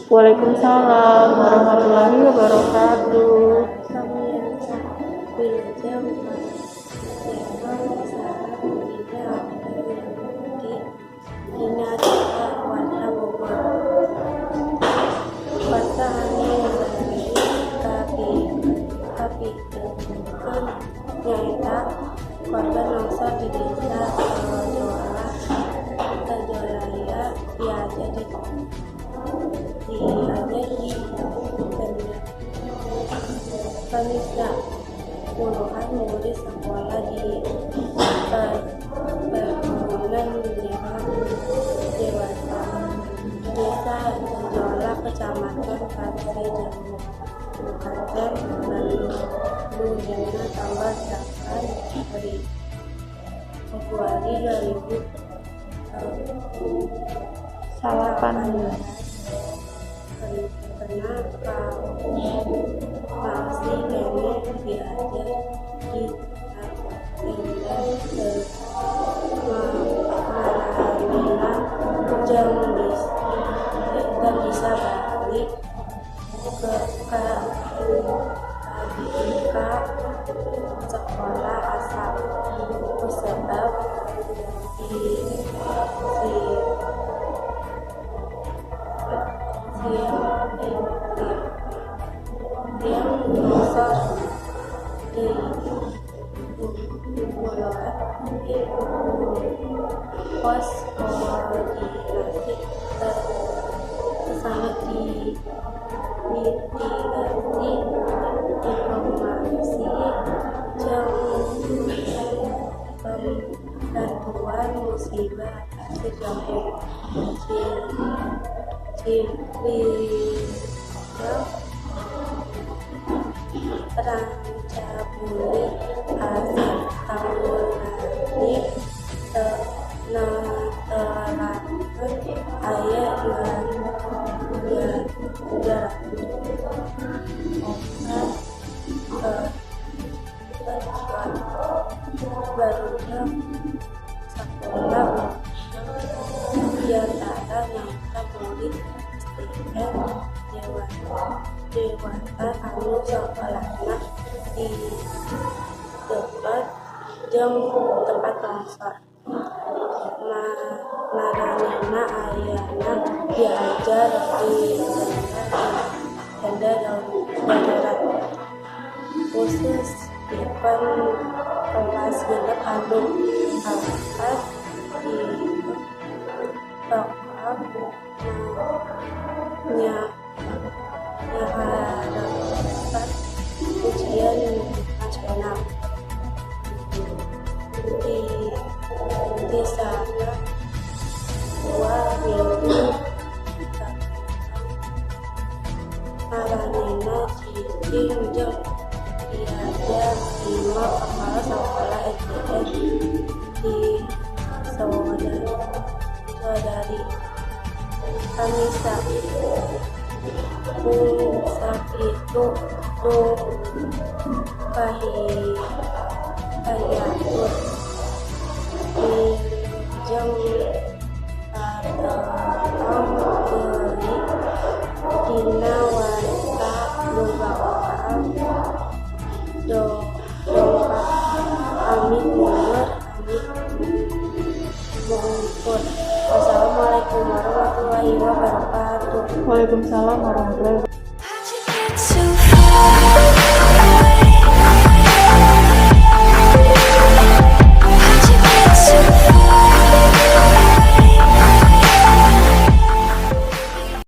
Waalaikumsalam warahmatullahi wabarakatuh. Kami yang belajar memang sangat berbeda di ini adalah warna Bogor. Warna hanya tapi kan nyata korban longsor di desa Tajolaya diajar di Kanisa puluhan murid sekolah di perkebunan lingkungan dewasa desa Jola kecamatan Pantai Jambu Kabupaten Bandung dengan tanggal 8 Februari 2018 karena masih kene diajar di Marina jam bisa balik ke sekolah asal sebab yang longsor di pos koordinasi sangat mitigasi informasi bantuan musibah sejauh Rancabuli Asep Taulani Netelakeun aya 200 barunya sekolah diantara nyata murid STM dewasa anu sekolahna di dekat jam tempat longsor. Maranina ayana diajar di tenda darurat khusus dipan kelas genep anu angkat di tokap harapkan ujian nasional di sana 2 minggu Maranina cicing jeung diajar 5 kepala sekolah SDN di saudari Kanisa saat itu kahiyatut jeung beli dina warta bogaan dongkap amit mundur amit mengupur. Wassalamualaikum warahmatullahi wabarakatuh. Waalaikumsalam warahmatullahi wabarakatuh.